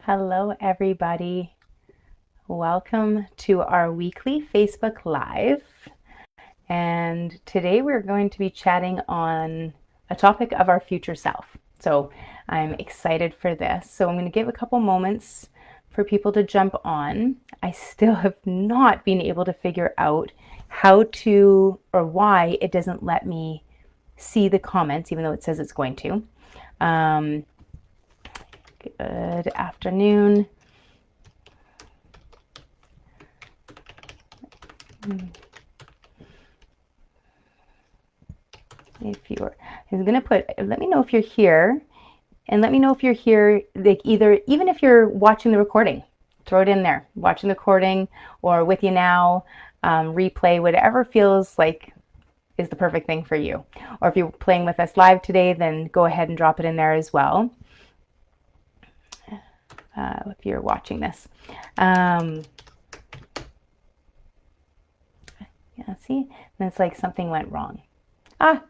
Hello, everybody. Welcome to our weekly Facebook Live. And today we're going to be chatting on a topic of our future self. So I'm excited for this. So I'm going to give a couple moments for people to jump on. I still have not been able to figure out how to or why it doesn't let me see the comments, even though it says it's going to. Good afternoon. If you're, I'm gonna put, let me know if you're here, and let me know if you're here, like even if you're watching the recording, throw it in there, watching the recording or with you now, replay, whatever feels like is the perfect thing for you. Or if you're playing with us live today, then go ahead and drop it in there as well. If you're watching this. Yeah, see, and it's like something went wrong. Ah,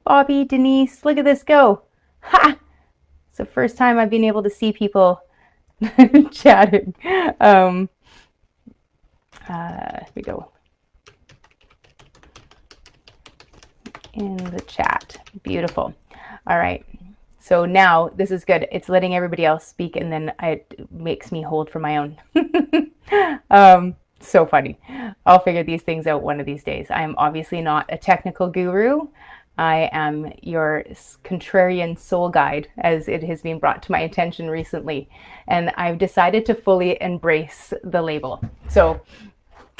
Bobby, Denise, look at this go. Ha! It's the first time I've been able to see people chatting. Here we go. In the chat. Beautiful. All right. So now this is good. It's letting everybody else speak, and then it makes me hold for my own. So funny. I'll figure these things out one of these days. I am obviously not a technical guru. I am your contrarian soul guide, as it has been brought to my attention recently. And I've decided to fully embrace the label. So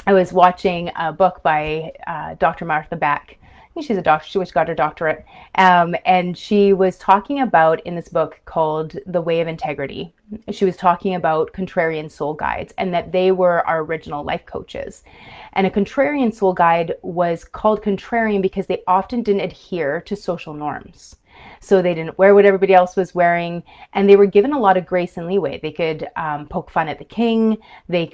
I was watching a book by Dr. Martha Beck. I think she's a doctor. She got her doctorate. And she was talking about, in this book called The Way of Integrity, she was talking about contrarian soul guides and that they were our original life coaches. And a contrarian soul guide was called contrarian because they often didn't adhere to social norms. So they didn't wear what everybody else was wearing, and they were given a lot of grace and leeway. They could poke fun at the king. They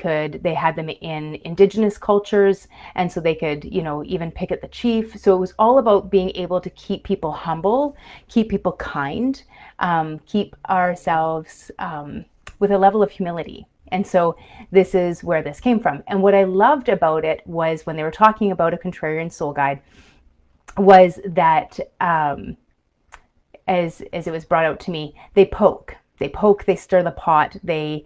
had them in indigenous cultures, and so they could, even pick at the chief. So it was all about being able to keep people humble, keep people kind, keep ourselves with a level of humility. And so this is where this came from. And what I loved about it was when they were talking about a contrarian soul guide was that as it was brought out to me, they poke, they stir the pot, they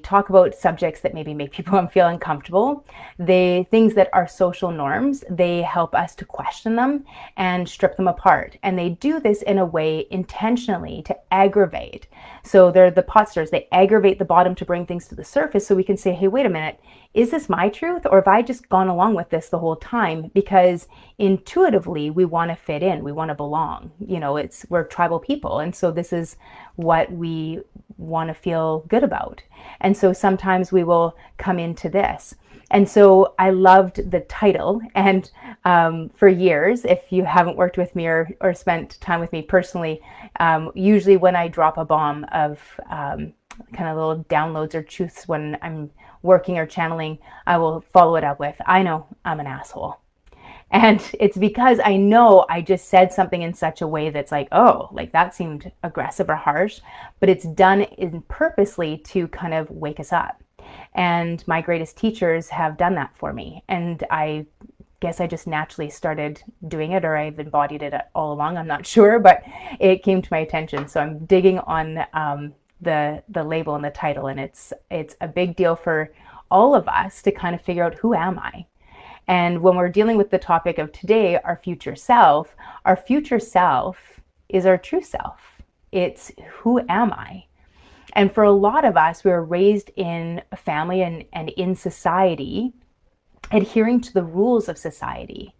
talk about subjects that maybe make people feel uncomfortable. Things that are social norms, they help us to question them and strip them apart. And they do this in a way intentionally to aggravate. So they're the pot stirrers. They aggravate the bottom to bring things to the surface so we can say, hey, wait a minute, is this my truth, or have I just gone along with this the whole time? Because intuitively we want to fit in, we want to belong. We're tribal people, and so this is what we want to feel good about. And so sometimes we will come into this. And so I loved the title. And for years, if you haven't worked with me or spent time with me personally, usually when I drop a bomb of kind of little downloads or truths when I'm working or channeling, I will follow it up with, I know I'm an asshole. And it's because I know I just said something in such a way that's like, oh, like that seemed aggressive or harsh, but it's done purposely to kind of wake us up. And my greatest teachers have done that for me. And I guess I just naturally started doing it, or I've embodied it all along. I'm not sure, but it came to my attention. So I'm digging on the label and the title, and it's a big deal for all of us to kind of figure out, who am I? And when we're dealing with the topic of today, our future self is our true self. It's, who am I? And for a lot of us, we were raised in a family and in society, adhering to the rules of society.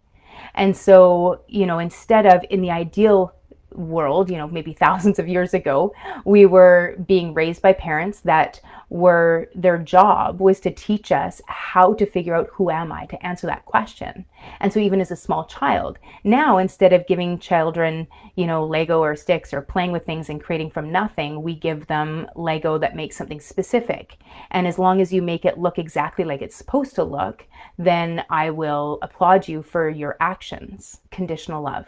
And so, instead of in the ideal world, maybe thousands of years ago, we were being raised by parents that their job was to teach us how to figure out, who am I, to answer that question. And so even as a small child, now instead of giving children, Lego or sticks or playing with things and creating from nothing, we give them Lego that makes something specific. And as long as you make it look exactly like it's supposed to look, then I will applaud you for your actions. Conditional love.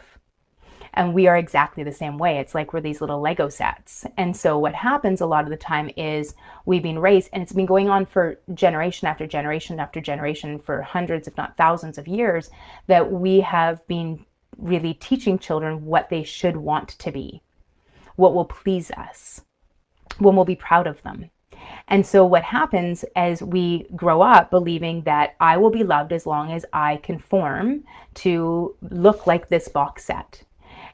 And we are exactly the same way. It's like we're these little Lego sets. And so what happens a lot of the time is we've been raised, and it's been going on for generation after generation after generation for hundreds, if not thousands of years, that we have been really teaching children what they should want to be, what will please us, when we'll be proud of them. And so what happens as we grow up believing that I will be loved as long as I conform to look like this box set.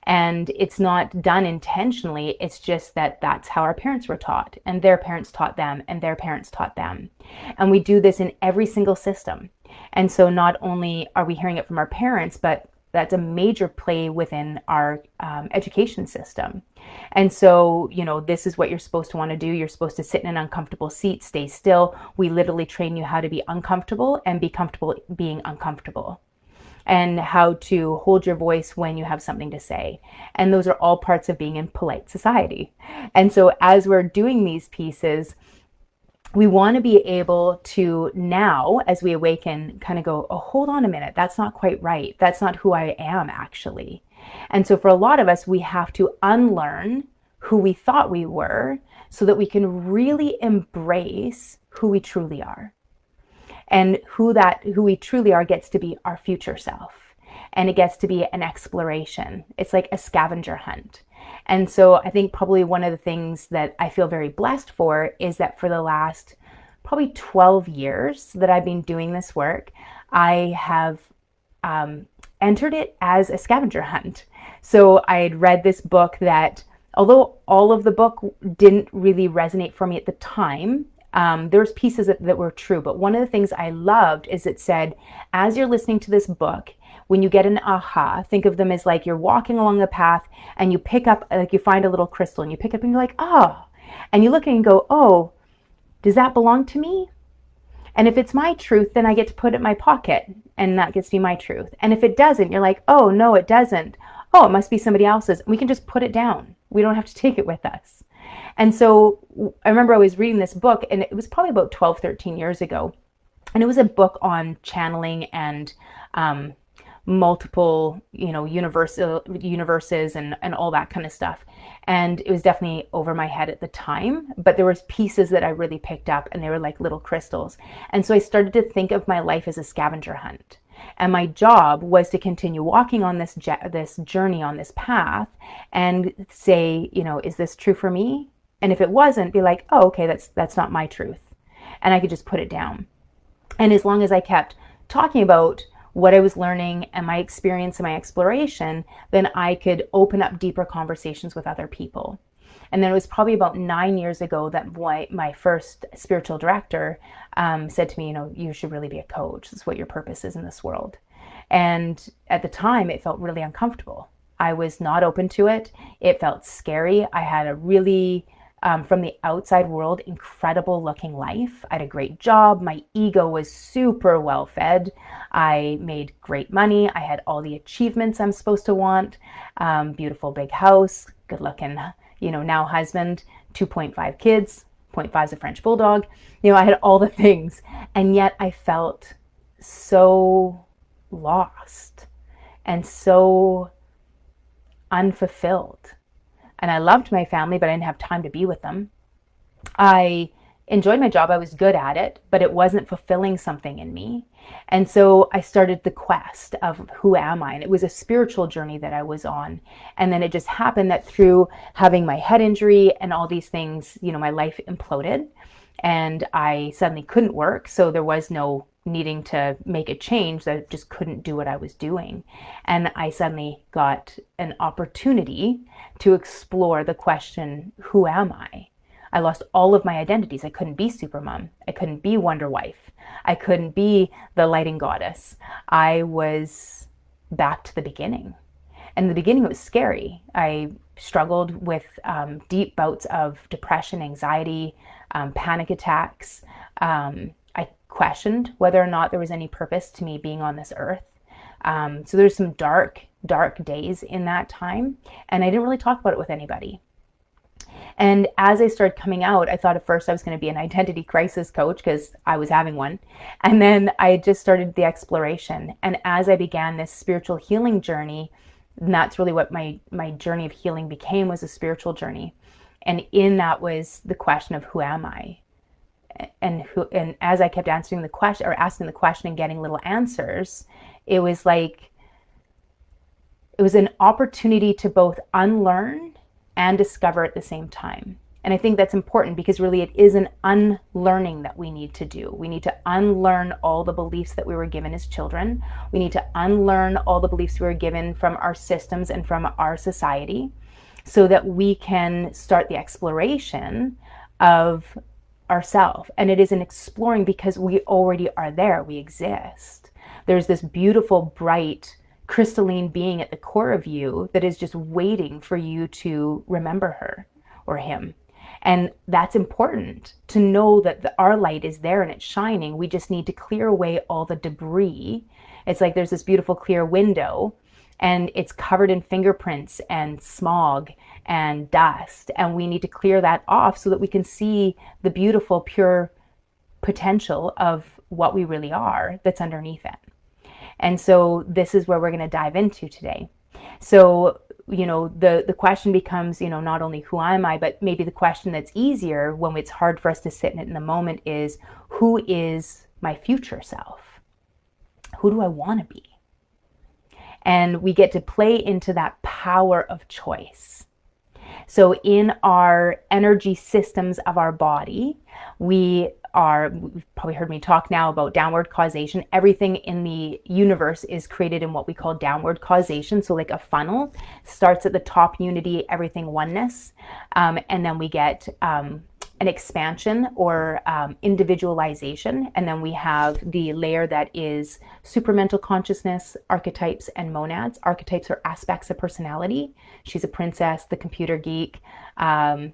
And it's not done intentionally. It's just that that's how our parents were taught, and their parents taught them, and their parents taught them. And we do this in every single system. And so not only are we hearing it from our parents, but that's a major play within our education system. And so, this is what you're supposed to want to do. You're supposed to sit in an uncomfortable seat, stay still. We literally train you how to be uncomfortable and be comfortable being uncomfortable, and how to hold your voice when you have something to say. And those are all parts of being in polite society. And so as we're doing these pieces, we want to be able to now, as we awaken, kind of go, oh, hold on a minute, that's not quite right. That's not who I am, actually. And so for a lot of us, we have to unlearn who we thought we were so that we can really embrace who we truly are. And who we truly are gets to be our future self. And it gets to be an exploration. It's like a scavenger hunt. And so I think probably one of the things that I feel very blessed for is that for the last probably 12 years that I've been doing this work, I have entered it as a scavenger hunt. So I had read this book that, although all of the book didn't really resonate for me at the time, there was pieces that were true. But one of the things I loved is it said, as you're listening to this book, when you get an aha, think of them as like you're walking along the path and you pick up, like you find a little crystal and you pick up and you're like, oh, and you look and go, oh, does that belong to me? And if it's my truth, then I get to put it in my pocket and that gets to be my truth. And if it doesn't, you're like, oh, no, it doesn't. Oh, it must be somebody else's. We can just put it down. We don't have to take it with us. And so I remember I was reading this book, and it was probably about 12, 13 years ago. And it was a book on channeling and multiple, universes and all that kind of stuff. And it was definitely over my head at the time, but there was pieces that I really picked up, and they were like little crystals. And so I started to think of my life as a scavenger hunt. And my job was to continue walking on this journey, on this path, and say, is this true for me? And if it wasn't, be like, oh, okay, that's not my truth. And I could just put it down. And as long as I kept talking about what I was learning and my experience and my exploration, then I could open up deeper conversations with other people. And then it was probably about 9 years ago that my first spiritual director said to me, you should really be a coach. This is what your purpose is in this world. And at the time, it felt really uncomfortable. I was not open to it. It felt scary. I had a really, from the outside world, incredible looking life. I had a great job. My ego was super well fed. I made great money. I had all the achievements I'm supposed to want. Beautiful big house, good looking, now husband, 2.5 kids, 0.5 is a French bulldog. I had all the things. And yet I felt so lost and so unfulfilled. And I loved my family, but I didn't have time to be with them. I enjoyed my job. I was good at it, but it wasn't fulfilling something in me. And so I started the quest of who am I? And it was a spiritual journey that I was on. And then it just happened that through having my head injury and all these things, my life imploded and I suddenly couldn't work. So there was no needing to make a change. I just couldn't do what I was doing. And I suddenly got an opportunity to explore the question, who am I? I lost all of my identities. I couldn't be Supermom. I couldn't be Wonder Wife. I couldn't be the lighting goddess. I was back to the beginning. And in the beginning, it was scary. I struggled with deep bouts of depression, anxiety, panic attacks. I questioned whether or not there was any purpose to me being on this earth. So there's some dark days in that time. And I didn't really talk about it with anybody. And as I started coming out, I thought at first I was going to be an identity crisis coach because I was having one. And then I just started the exploration. And as I began this spiritual healing journey, And that's really what my journey of healing became, was a spiritual journey. And in that was the question of, who am I? And as I kept answering the question, or asking the question and getting little answers, it was like, it was an opportunity to both unlearn and discover at the same time. And I think that's important, because really it is an unlearning that we need to do. We need to unlearn all the beliefs that we were given as children. We need to unlearn all the beliefs we were given from our systems and from our society, so that we can start the exploration of ourself. And it is an exploring, because we already are there. We exist. There's this beautiful, bright, crystalline being at the core of you that is just waiting for you to remember her or him. And that's important, to know that our light is there and it's shining. We just need to clear away all the debris. It's like there's this beautiful clear window, and it's covered in fingerprints and smog and dust. And we need to clear that off so that we can see the beautiful, pure potential of what we really are that's underneath it. And so this is where we're going to dive into today. So, the question becomes, not only who am I, but maybe the question that's easier when it's hard for us to sit in it in the moment is, who is my future self? Who do I want to be? And we get to play into that power of choice. So in our energy systems of our body, you've probably heard me talk now about downward causation. Everything in the universe is created in what we call downward causation. So like a funnel, starts at the top, unity, everything oneness. And then we get an expansion or individualization. And then we have the layer that is supramental consciousness, archetypes, and monads. Archetypes are aspects of personality. She's a princess, the computer geek, the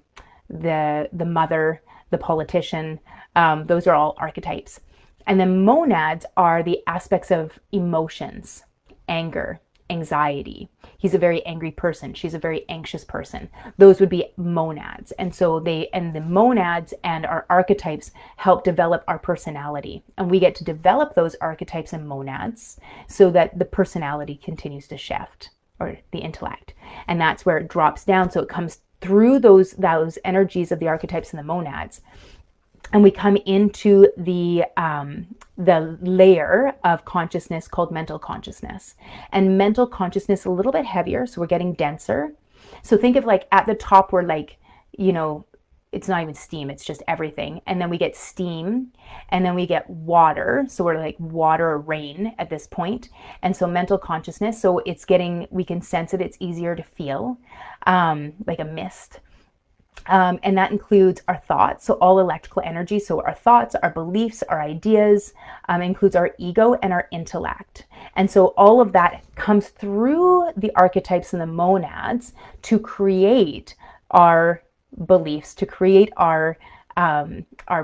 mother, the politician. Those are all archetypes. And then monads are the aspects of emotions, anger, anxiety. He's a very angry person. She's a very anxious person. Those would be monads. And so the monads and our archetypes help develop our personality. And we get to develop those archetypes and monads so that the personality continues to shift, or the intellect. And that's where it drops down. So it comes through those energies of the archetypes and the monads. And we come into the layer of consciousness called mental consciousness. And mental consciousness a little bit heavier, so we're getting denser. So think of like at the top, we're like, it's not even steam, it's just everything. And then we get steam, and then we get water. So we're like water or rain at this point. And so mental consciousness, so we can sense it, it's easier to feel, like a mist. And that includes our thoughts, so all electrical energy. So our thoughts, our beliefs, our ideas, includes our ego and our intellect. And so all of that comes through the archetypes and the monads to create our beliefs, to create our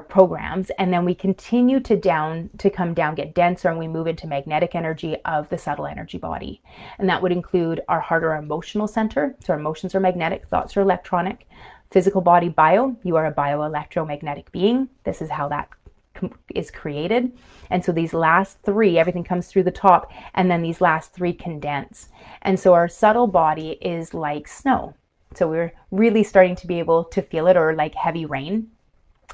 programs. And then we continue to come down, get denser, and we move into magnetic energy of the subtle energy body. And that would include our heart or our emotional center. So our emotions are magnetic, thoughts are electronic. Physical body, bio, you are a bioelectromagnetic being. This is how that is created. And so these last three, everything comes through the top, and then these last three condense. And so our subtle body is like snow. So we're really starting to be able to feel it, or like heavy rain.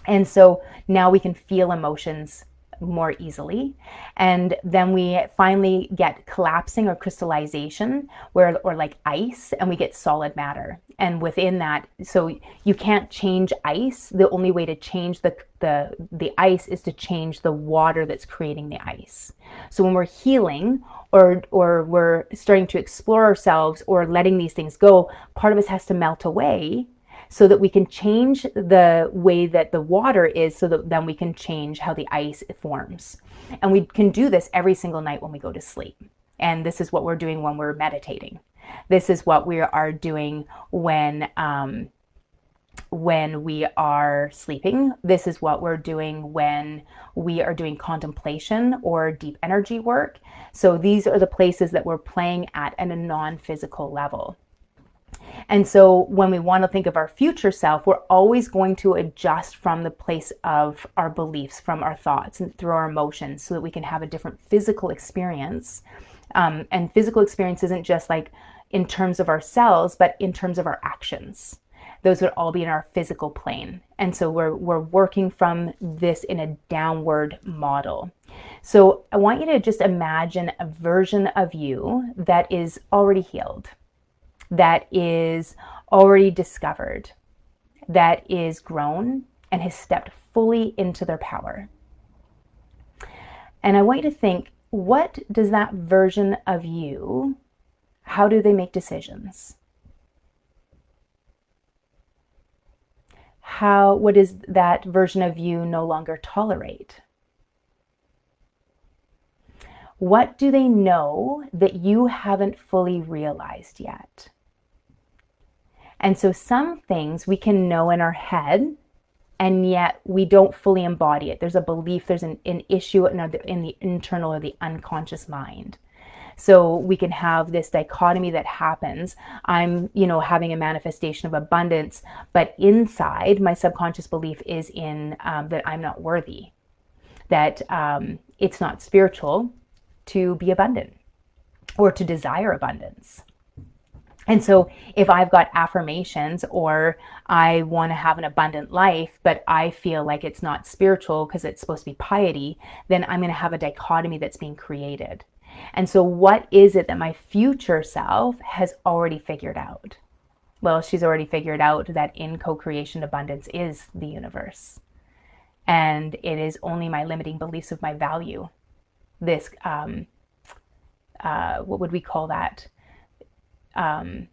And so now we can feel emotions more easily. And then we finally get collapsing or crystallization, or like ice, and we get solid matter. And within that, so you can't change ice. The only way to change the ice is to change the water that's creating the ice. So when we're healing, or we're starting to explore ourselves, or letting these things go, part of us has to melt away, so that we can change the way that the water is, so that then we can change how the ice forms. And we can do this every single night when we go to sleep. And this is what we're doing when we're meditating. This is what we are doing when we are sleeping. This is what we're doing when we are doing contemplation or deep energy work. So these are the places that we're playing at a non-physical level. And so when we want to think of our future self, we're always going to adjust from the place of our beliefs, from our thoughts, and through our emotions, so that we can have a different physical experience. And physical experience isn't just like, in terms of ourselves, but in terms of our actions. Those would all be in our physical plane. And so we're working from this in a downward model. So I want you to just imagine a version of you that is already healed, that is already discovered, that is grown and has stepped fully into their power. And I want you to think, what does that version of you, how do they make decisions? What does that version of you no longer tolerate? What do they know that you haven't fully realized yet? And so some things we can know in our head, and yet we don't fully embody it. There's a belief, there's an issue in the internal or the unconscious mind. So we can have this dichotomy that happens. I'm, having a manifestation of abundance, but inside my subconscious belief is in that I'm not worthy, that it's not spiritual to be abundant or to desire abundance. And so if I've got affirmations or I want to have an abundant life, but I feel like it's not spiritual because it's supposed to be piety, then I'm going to have a dichotomy that's being created. And so what is it that my future self has already figured out? Well, she's already figured out that in co-creation, abundance is the universe. And it is only my limiting beliefs of my value. This, what would we call that? I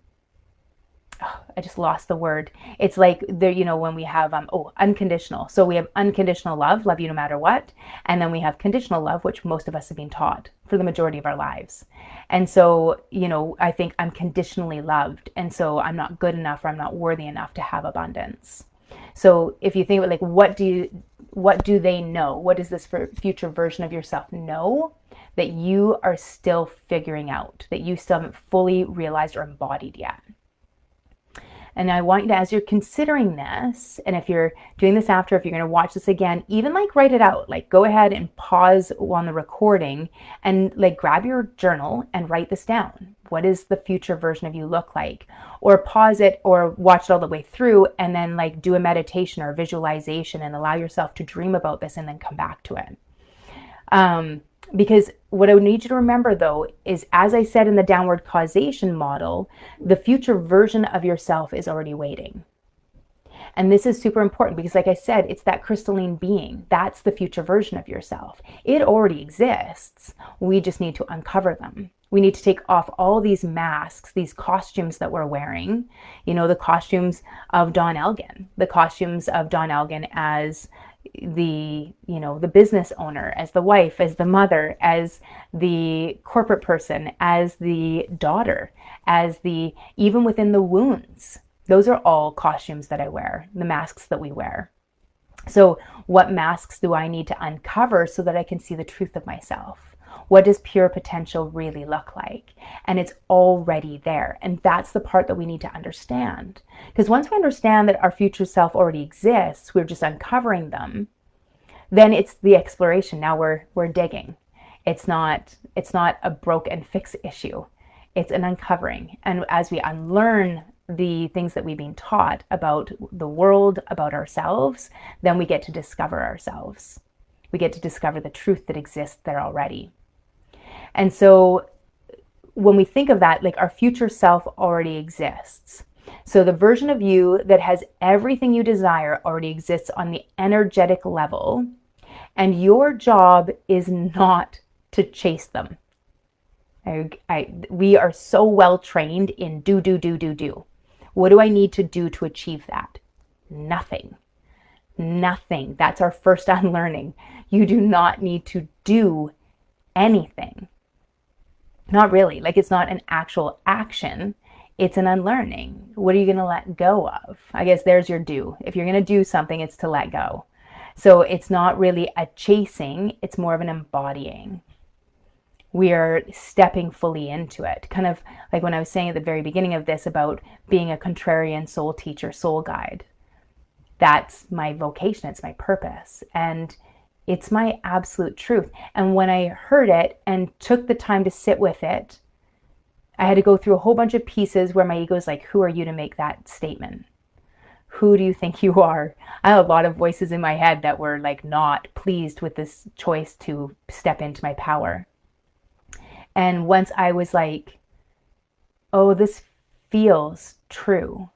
just lost the word. It's like there, when we have unconditional. So we have unconditional love you no matter what, and then we have conditional love, which most of us have been taught for the majority of our lives. And so, I think I'm conditionally loved, and so I'm not good enough or I'm not worthy enough to have abundance. So if you think about what do they know? What does this future version of yourself know that you are still figuring out, that you still haven't fully realized or embodied yet? And I want you to, as you're considering this, and if you're doing this after, if you're going to watch this again, even write it out, go ahead and pause on the recording and grab your journal and write this down. What does the future version of you look like? Or pause it or watch it all the way through and then do a meditation or a visualization and allow yourself to dream about this and then come back to it. Because what I would need you to remember, though, is, as I said in the downward causation model, the future version of yourself is already waiting. And this is super important because, like I said, it's that crystalline being. That's the future version of yourself. It already exists. We just need to uncover them. We need to take off all these masks, these costumes that we're wearing, the costumes of Don Elgin, as the business owner, as the wife, as the mother, as the corporate person, as the daughter, even within the wounds. Those are all costumes that I wear, the masks that we wear. So what masks do I need to uncover so that I can see the truth of myself? What does pure potential really look like? And it's already there. And that's the part that we need to understand. Because once we understand that our future self already exists, we're just uncovering them, then it's the exploration. Now we're digging. It's not a broke and fix issue. It's an uncovering. And as we unlearn the things that we've been taught about the world, about ourselves, then we get to discover ourselves. We get to discover the truth that exists there already. And so when we think of that, our future self already exists. So the version of you that has everything you desire already exists on the energetic level, and your job is not to chase them. We are so well trained in do. What do I need to do to achieve that? Nothing. That's our first unlearning. You do not need to do anything. Not really. It's not an actual action. It's an unlearning. What are you going to let go of? I guess there's your do. If you're going to do something, it's to let go. So it's not really a chasing. It's more of an embodying. We are stepping fully into it. Kind of like when I was saying at the very beginning of this about being a contrarian soul teacher, soul guide. That's my vocation. It's my purpose. And it's my absolute truth. And when I heard it and took the time to sit with it, I had to go through a whole bunch of pieces where my ego is like, who are you to make that statement? Who do you think you are? I had a lot of voices in my head that were like not pleased with this choice to step into my power. And once I was like, oh, this feels true,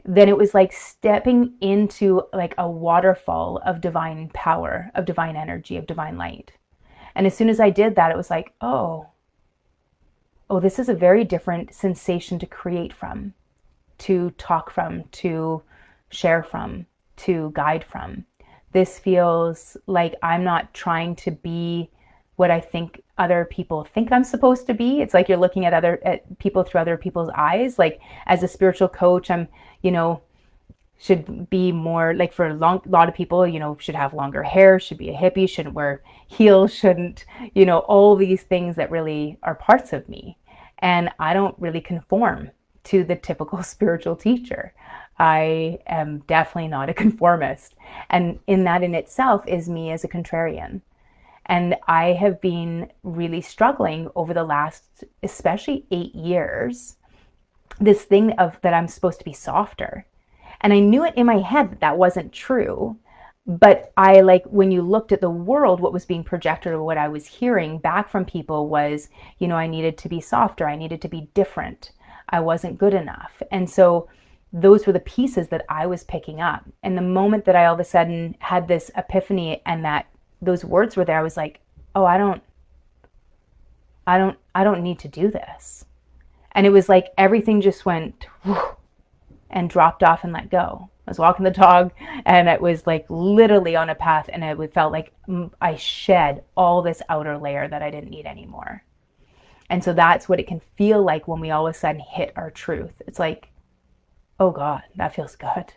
then it was like stepping into like a waterfall of divine power, of divine energy, of divine light. And as soon as I did that, it was like, oh, this is a very different sensation to create from, to talk from, to share from, to guide from. This feels like I'm not trying to be what I think other people think I'm supposed to be. It's like you're looking at people through other people's eyes. Like as a spiritual coach, I'm, should be more like for a lot of people, should have longer hair, should be a hippie, shouldn't wear heels, shouldn't, all these things that really are parts of me. And I don't really conform to the typical spiritual teacher. I am definitely not a conformist. And in that in itself is me as a contrarian. And I have been really struggling over the last, especially 8 years, this thing of that I'm supposed to be softer. And I knew it in my head that that wasn't true. But I like when you looked at the world, what was being projected or what I was hearing back from people was, I needed to be softer. I needed to be different. I wasn't good enough. And so those were the pieces that I was picking up. And the moment that I all of a sudden had this epiphany and that those words were there, I was like, oh, I don't need to do this. And it was like everything just went whew, and dropped off and let go. I was walking the dog and it was like literally on a path, and it felt like I shed all this outer layer that I didn't need anymore. And so that's what it can feel like when we all of a sudden hit our truth. It's like, oh God, that feels good.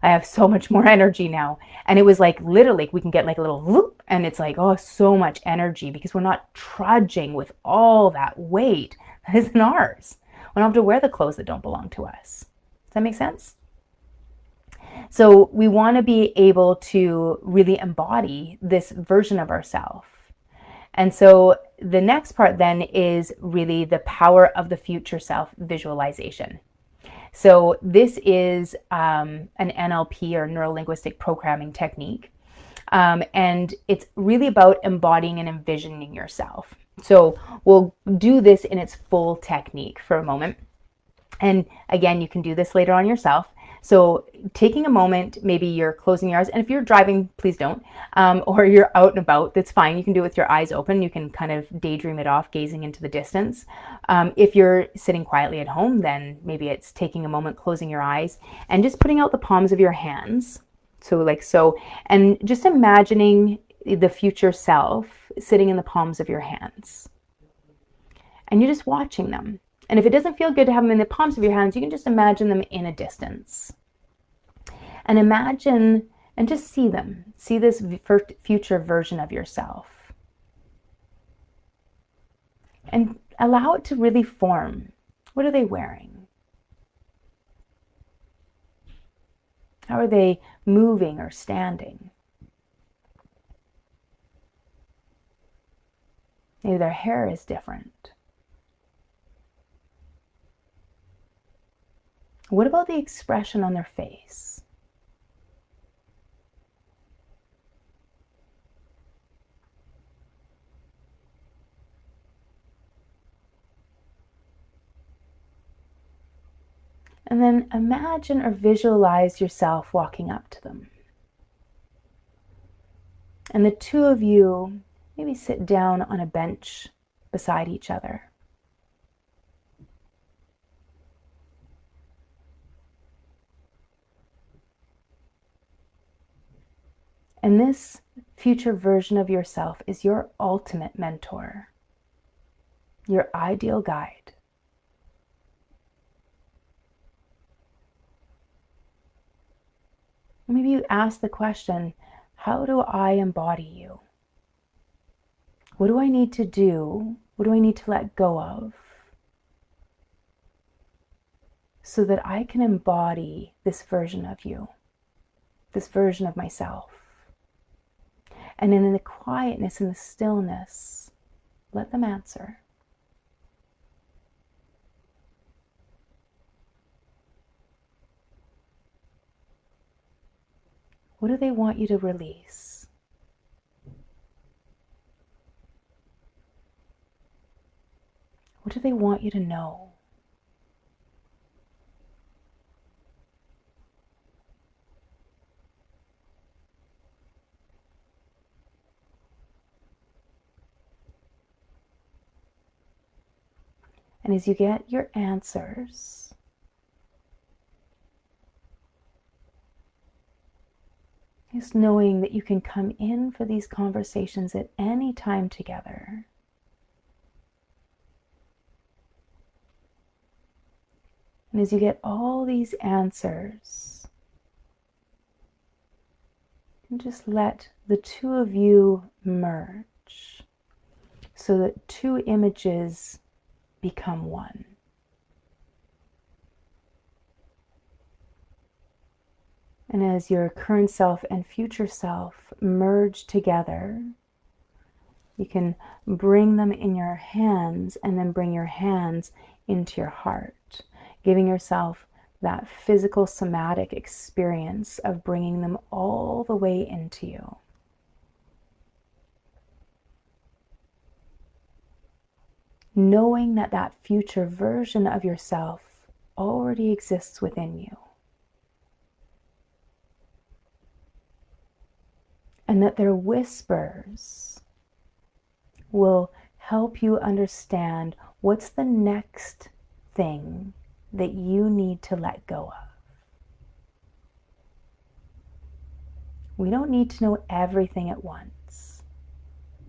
I have so much more energy now. And it was like literally we can get like a little whoop and it's like, oh, so much energy because we're not trudging with all that weight that isn't ours. We don't have to wear the clothes that don't belong to us. Does that make sense? So we want to be able to really embody this version of ourselves. And so the next part then is really the power of the future self visualization. So this is an NLP or neuro-linguistic programming technique. And it's really about embodying and envisioning yourself. So we'll do this in its full technique for a moment. And again, you can do this later on yourself. So taking a moment, maybe you're closing your eyes, and if you're driving, please don't, or you're out and about, that's fine. You can do it with your eyes open. You can kind of daydream it off, gazing into the distance. If you're sitting quietly at home, then maybe it's taking a moment, closing your eyes, and just putting out the palms of your hands. So like so, and just imagining the future self sitting in the palms of your hands. And you're just watching them. And if it doesn't feel good to have them in the palms of your hands, you can just imagine them in a distance. And imagine and just see them. See this future version of yourself. And allow it to really form. What are they wearing? How are they moving or standing? Maybe their hair is different. What about the expression on their face? And then imagine or visualize yourself walking up to them. And the two of you maybe sit down on a bench beside each other. And this future version of yourself is your ultimate mentor, your ideal guide. Maybe you ask the question, how do I embody you? What do I need to do? What do I need to let go of so that I can embody this version of you, this version of myself? And in the quietness and the stillness, let them answer. What do they want you to release? What do they want you to know? And as you get your answers, just knowing that you can come in for these conversations at any time together. And as you get all these answers, you can just let the two of you merge so that two images become one. And as your current self and future self merge together, you can bring them in your hands and then bring your hands into your heart, giving yourself that physical somatic experience of bringing them all the way into you. Knowing that that future version of yourself already exists within you. And that their whispers will help you understand what's the next thing that you need to let go of. We don't need to know everything at once.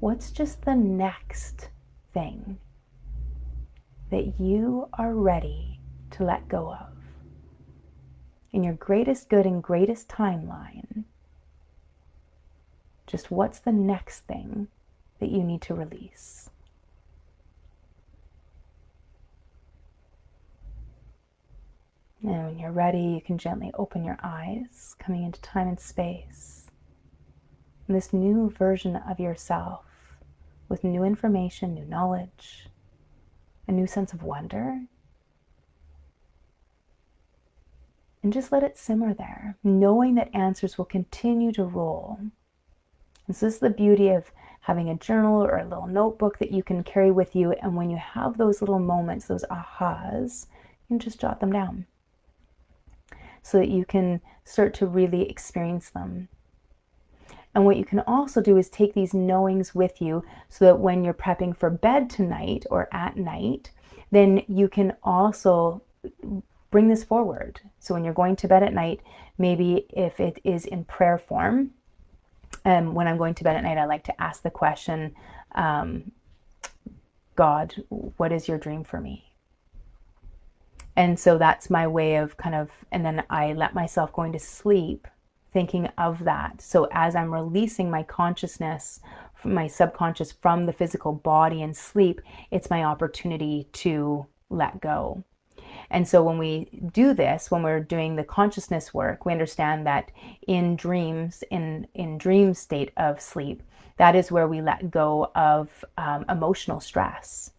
What's just the next thing that you are ready to let go of? In your greatest good and greatest timeline, just what's the next thing that you need to release? And when you're ready, you can gently open your eyes, coming into time and space. And this new version of yourself with new information, new knowledge, a new sense of wonder. And just let it simmer there, knowing that answers will continue to roll. And so this is the beauty of having a journal or a little notebook that you can carry with you. And when you have those little moments, those ahas, you can just jot them down so that you can start to really experience them. And what you can also do is take these knowings with you so that when you're prepping for bed tonight or at night, then you can also bring this forward. So when you're going to bed at night, maybe if it is in prayer form, when I'm going to bed at night, I like to ask the question, God, what is your dream for me? And so that's my way of and then I let myself going to sleep thinking of that. So as I'm releasing my consciousness, my subconscious from the physical body and sleep, it's my opportunity to let go. And so when we do this, when we're doing the consciousness work, we understand that in dreams, in dream state of sleep, that is where we let go of emotional stress.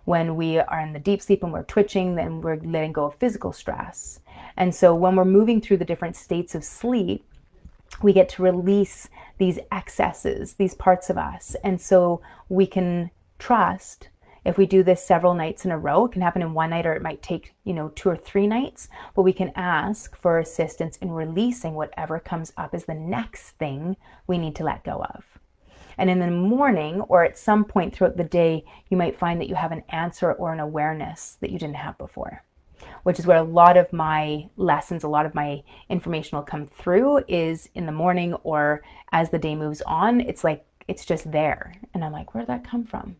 When we are in the deep sleep and we're twitching, then we're letting go of physical stress. And so when we're moving through the different states of sleep, we get to release these excesses, these parts of us. And so we can trust, if we do this several nights in a row, it can happen in one night or it might take, 2 or 3 nights, but we can ask for assistance in releasing whatever comes up as the next thing we need to let go of. And in the morning or at some point throughout the day, you might find that you have an answer or an awareness that you didn't have before, which is where a lot of my lessons, a lot of my information will come through is in the morning or as the day moves on. It's like, it's just there. And I'm like, where did that come from?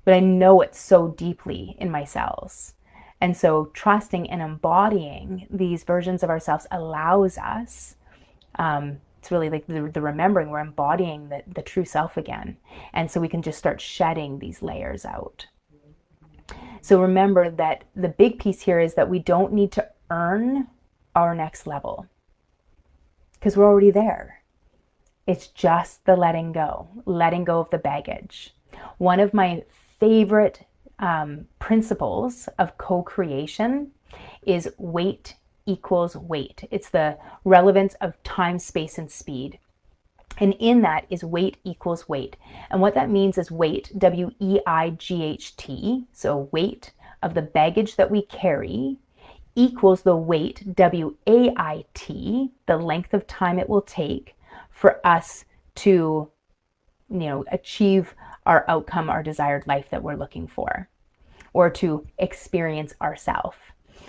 But I know it so deeply in my cells. And so trusting and embodying these versions of ourselves allows us, it's really like the remembering, we're embodying the true self again. And so we can just start shedding these layers out. So remember that the big piece here is that we don't need to earn our next level because we're already there. It's just the letting go of the baggage. One of my favorite principles of co-creation is wait, equals weight. It's the relevance of time, space, and speed. And in that is weight equals weight. And what that means is weight, W-E-I-G-H-T, so weight of the baggage that we carry, equals the weight, W-A-I-T, the length of time it will take for us to, achieve our outcome, our desired life that we're looking for, or to experience ourself.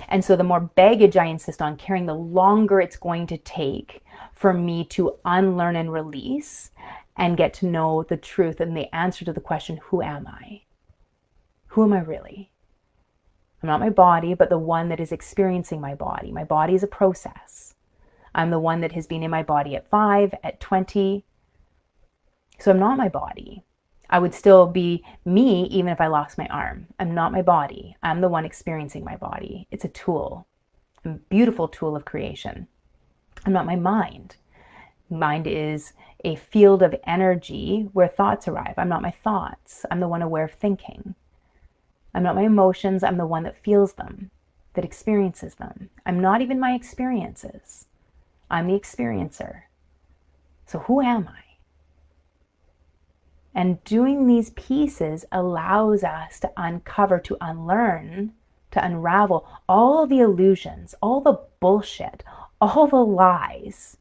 And so the more baggage I insist on carrying, the longer it's going to take for me to unlearn and release and get to know the truth and the answer to the question, who am I? Who am I really? I'm not my body, but the one that is experiencing my body. My body is a process. I'm the one that has been in my body at 5, at 20. So I'm not my body. I would still be me even if I lost my arm. I'm not my body. I'm the one experiencing my body. It's a tool, a beautiful tool of creation. I'm not my mind. Mind is a field of energy where thoughts arrive. I'm not my thoughts. I'm the one aware of thinking. I'm not my emotions. I'm the one that feels them, that experiences them. I'm not even my experiences. I'm the experiencer. So who am I? And doing these pieces allows us to uncover, to unlearn, to unravel all the illusions, all the bullshit, all the lies,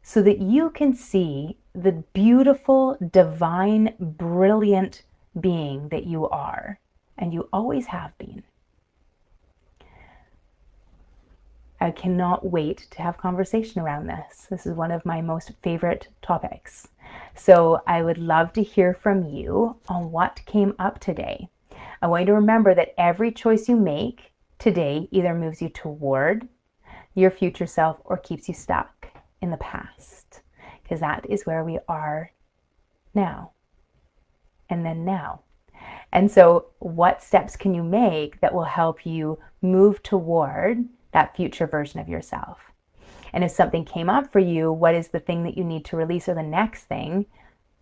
so that you can see the beautiful, divine, brilliant being that you are, and you always have been. I cannot wait to have conversation around this. This is one of my most favorite topics. So I would love to hear from you on what came up today. I want you to remember that every choice you make today either moves you toward your future self or keeps you stuck in the past, because that is where we are now and then now. And so what steps can you make that will help you move toward that future version of yourself? And if something came up for you, what is the thing that you need to release, or the next thing?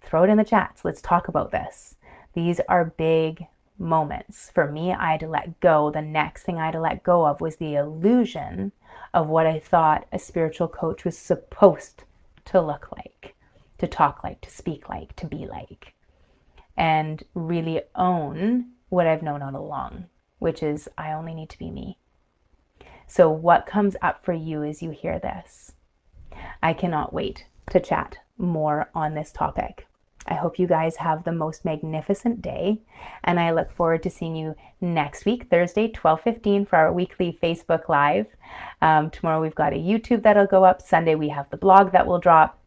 Throw it in the chats. Let's talk about this. These are big moments. For me, I had to let go. The next thing I had to let go of was the illusion of what I thought a spiritual coach was supposed to look like, to talk like, to speak like, to be like, and really own what I've known all along, which is I only need to be me. So what comes up for you as you hear this? I cannot wait to chat more on this topic. I hope you guys have the most magnificent day, and I look forward to seeing you next week, Thursday, 12:15 for our weekly Facebook Live. Tomorrow we've got a YouTube that'll go up. Sunday we have the blog that will drop.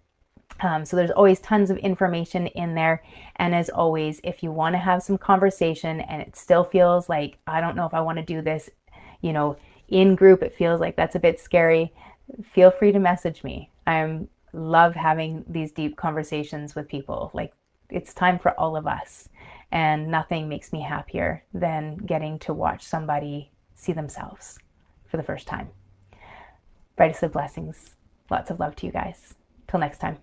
So there's always tons of information in there. And as always, if you want to have some conversation and it still feels like, I don't know if I want to do this, in group, it feels like that's a bit scary, feel free to message me. I love having these deep conversations with people. Like, it's time for all of us. And nothing makes me happier than getting to watch somebody see themselves for the first time. Brightest of blessings. Lots of love to you guys. Till next time.